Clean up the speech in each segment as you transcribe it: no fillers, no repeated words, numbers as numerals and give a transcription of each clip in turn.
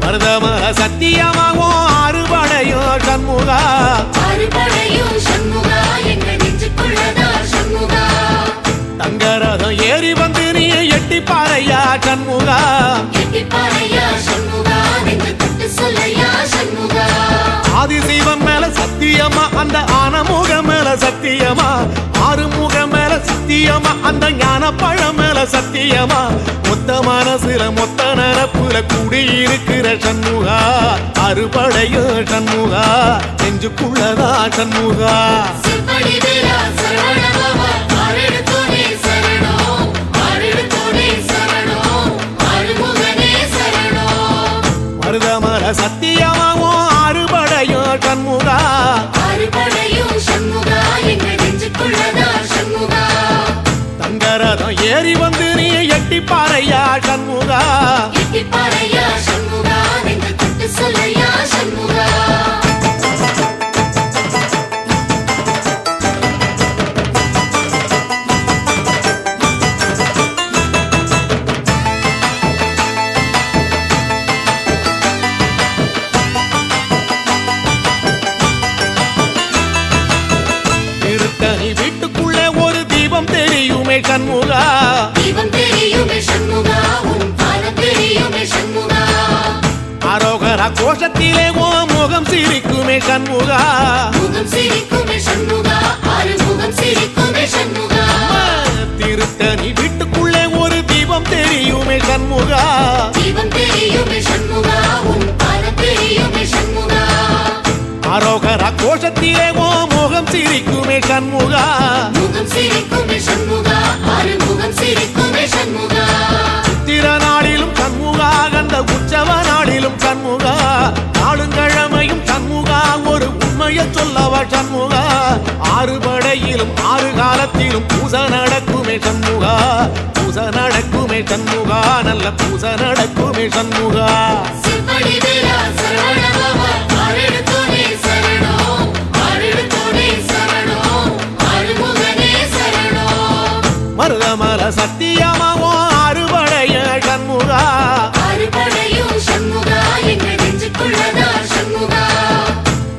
மருதமர சத்தியமாவோ அறுபடையோ சண்முகா தங்கரதம் ஏறி வந்து நீ எட்டி பாறையா சண்முகா ஆதிசைவம் மேல சத்தியமா அந்த ஆனமுகம் மேல சத்தியமா ஆறுமுகம் மேல சத்தியமா அந்த ஞான பழம் மேல சத்தியமா மொத்த மனசுல மொத்த நரப்புல கூடியிருக்கிற சண்முகா அறுபடையோ சண்முகா நெஞ்சுக்குள்ளதா சண்முகா மருதமர சத்தியமாவோ அறுபடையோ சண்முகா தங்கரதம் ஏறி வந்து நீ எட்டி பாறையா சண்முகா திருத்தணி வீட்டுக்குள்ளே ஒரு தீபம் தெரியுமே சண்முகா அரோகரா கோஷத்திலே ஓ முகம் சிரிக்குமே சண்முகா திருத்தணி வீட்டுக்குள்ளே ஒரு தீபம் தெரியுமே சண்முகா அரோகரா கோஷத்திலே ஓ முகம் சிரிக்குமே சண்முகா சித்திர நாளிலும் சண்முகா கந்த உற்சவ நாளிலும் சண்முகா நாளுங்கிழமையும் சண்முகா ஒரு உண்மையை சொல்லவா சண்முகா ஆறுபடையிலும் ஆறு காலத்திலும் பூச நடக்குமே சண்முகா பூச நடக்குமே சண்முகா நல்ல பூச நடக்குமே சண்முகா மருதமர சத்தியமாவோ அறுபடைய சண்முகா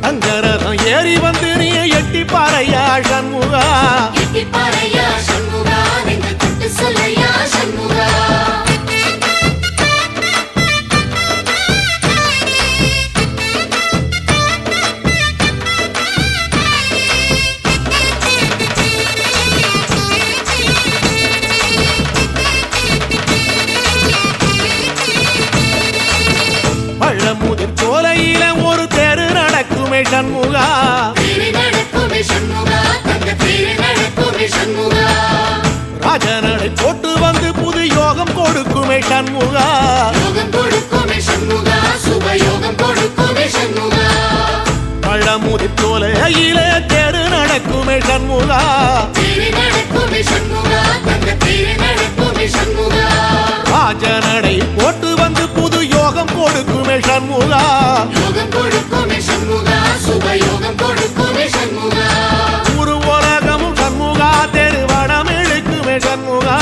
தங்கரதம் ஏறி வந்து நீ எட்டி பாறையா சண்முகா பழமுதிர் சோலையில ஒரு தெரு நடக்குமே சண்முகா ராஜனடை போட்டு வந்து புது யோகம் கொடுக்குமே சண்முகா பழமுதிர் சோலையில தெரு நடக்குமே சண்முகா ராஜனடை போட்டு வந்து புது யோகம் கொடுக்குமே சண்முகா ஒரு உலகமும் சண்முகா தெருவடம் இழுக்குமே சண்முகா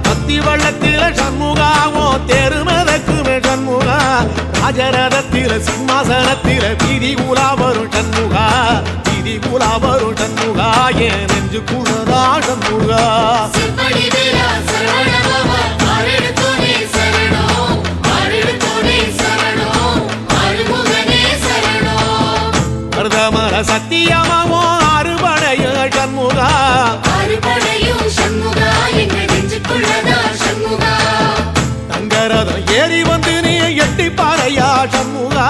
பத்தி வள்ளத்தில சண்முகாவோ தெரு மதக்குமே சண்முகா ராஜரதத்தில சிம்மாசனத்தில வீதி உலா வரும் சண்முகா வீதி உலா வரும் சண்முகா ஏன் நெஞ்சு குளதா சண்முகா மருதமர சத்தியமாவோ அறுபடைய சண்முகா தங்கரதம் ஏறி வந்து நீ எட்டி பாறையா சண்முகா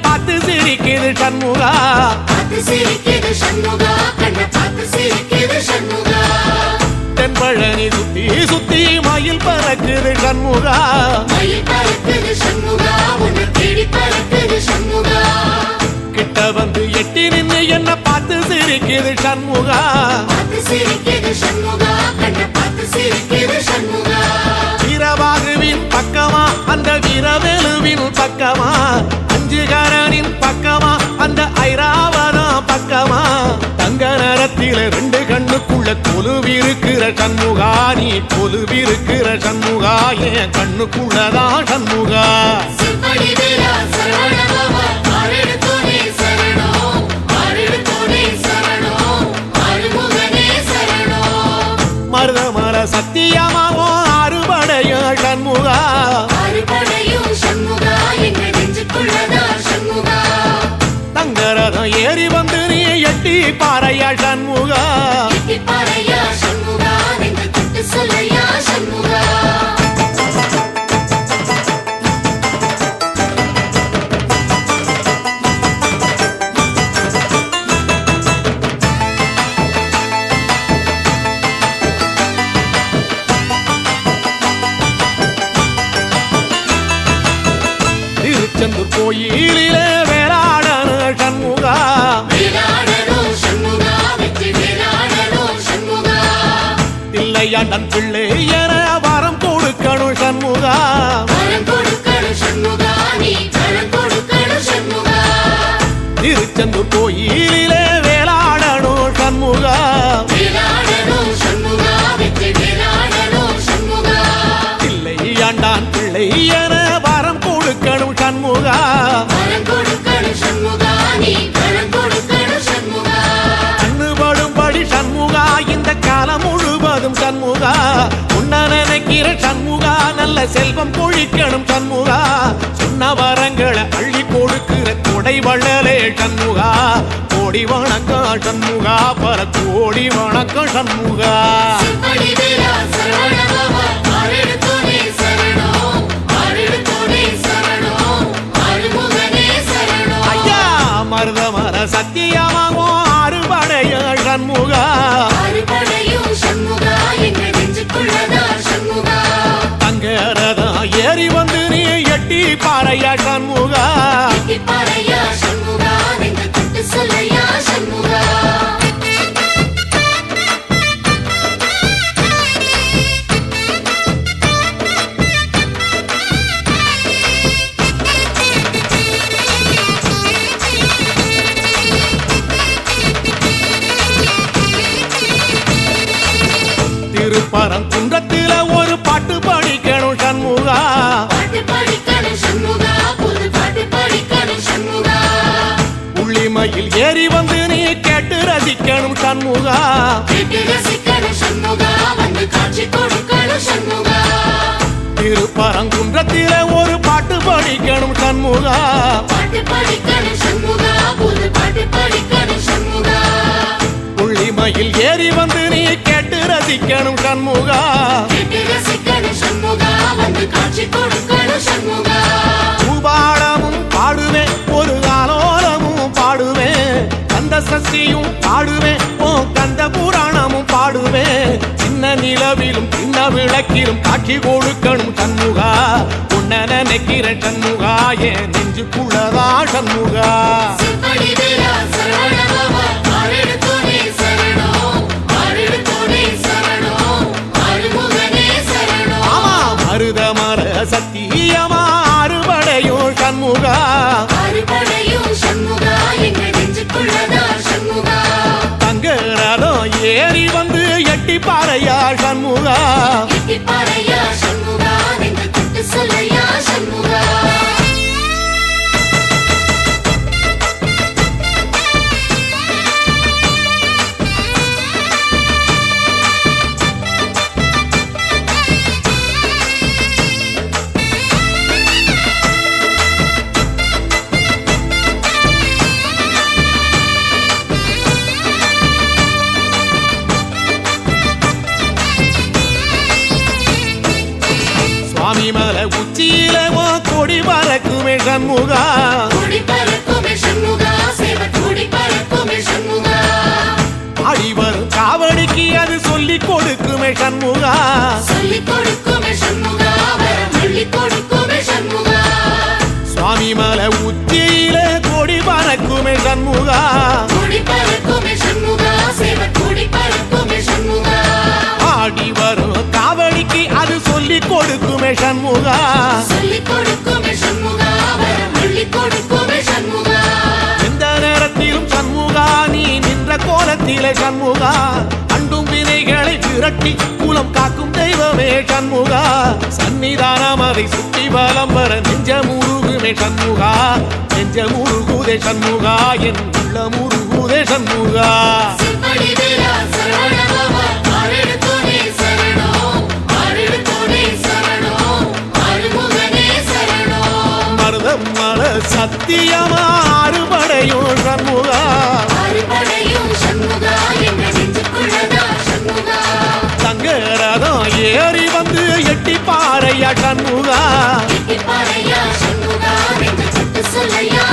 பார்த்து சிரிக்குது சண்முகா தென்பழனி சுத்தி சுத்தி மயில் பறக்குது சண்முகா கிட்ட வந்து எட்டி நின்று என்ன பார்த்து சிரிக்குது சண்முகா வீரவாகுவின் பக்கமா அந்த வீரவேலுவின் பக்கமா அஞ்சுகாரனின் பக்கமா அந்த ஐராவதம் பக்கமா தங்க நேரத்தில ரெண்டு கண்ணுக்குள்ள கொலுவிருக்கிற சண்முகா நீ கொலுவிருக்கிற சண்முகா என் கண்ணுக்குள்ளதான் சண்முகா மருதமர சத்தியமாவோ அறுபடைய சண்முகா தங்கரதம் ஏறி வந்து நீ எட்டி பாறையா சண்முகா திருச்செந்தூர் கோயிலிலே வேளாடன சண்முகா தில்லையாண்டன் பிள்ளை என வரம் கொடுக்கணும் சண்முகா திருச்செந்தூர் கோயிலிலே வேளாடணும் சண்முகா தில்லையாண்டான் பிள்ளை என வரம் கொடுக்கணும் சண்முகா கண்ணுபடும்படி சண்முகா இந்த காலம் முழுவதும் சண்முகா உன்ன நினைக்கிற சண்முகா நல்ல செல்வம் பொழிக்கணும் சண்முகா சொன்ன வரங்களை அள்ளி கொடுக்கிற கொடை வள்ளலே சண்முகா கோடி வணக்கம் சண்முகா பல கோடி வணக்கம் சண்முகா மருதமர சத்தியமாவோ அறுபடைய சண்முகா தங்கரதா ஏறி வந்து நீ எட்டி பாறையா சண்முகா திருப்பரங்குன்றத்தில ஒரு பாட்டு படிக்கணும் சண்முகா உள்ளிமையில் ஏறி வந்து நீ கேட்டு ரசிக்கணும் சண்முகா திருப்பரங்குன்றத்தில ஒரு பாட்டு படிக்கணும் சண்முகா உள்ளிமையில் ஏறி வந்து நீ கேட்டு ரசிக்கணும் சண்முகா பூபாடமும் பாடுவேன் ஒரு ஆலோலமும் பாடுவேன் கந்த சஷ்டியும் பாடுவேன் ஓ கந்த புராணமும் பாடுவேன் சின்ன நிலவிலும் சின்ன விளக்கிலும் காட்சி கொடுக்கணும் சண்முகா உன்ன நினைக்கிற சண்முகா என் நெஞ்சுக்குள்ளதா சண்முகா மருதமர சத்தியமா அறுபடையோ சண்முகா தங்கரதம் ஏறி வந்து எட்டி பாறையா சண்முகா சுவாமி மலை உச்சியில கொடி பறக்குமே சண்முகா சண்முகா கூடி பறக்குமே சண்முகா சேவல் கூடி பறக்குமே சண்முகா ஆடி வரும் காவடிக்கு அது சொல்லி கொடுக்குமே சண்முகா சொல்லி கொடுக்குமே சண்முகா வரம் அள்ளி கொடுக்குமே சண்முகா எந்த நேரத்திலும் சண்முகா நீ நின்ற கோலத்திலே சண்முகா அண்டும் வினைகளை விரட்டி குலம் காக்கும் தெய்வமே சண்முகா சன்னிதானம் அதை சுற்றி பலம் வர நெஞ்சமுருகுமே சண்முகா நெஞ்சமுருகுதே சண்முகா என் உள்ளமுருகுதே சண்முகா சிம்படி வேலா சரவணபவா ஆரெடுத்தோனே சரணம் ஆரெடுத்தோனே சரணம் ஆறுமுகனே சரணம் மருதம் மல சத்தியமா அறுபடையும் சண்முகா அறுபடையும் சண்முகா என்ற நெஞ்சுக்குள்ளதா சண்முகா தங்கரதம் ஏறி வந்து எட்டி பாறையா சண்முகா எட்டி பாறையா சண்முகா நெஞ்சு சட்டு சொல்லையா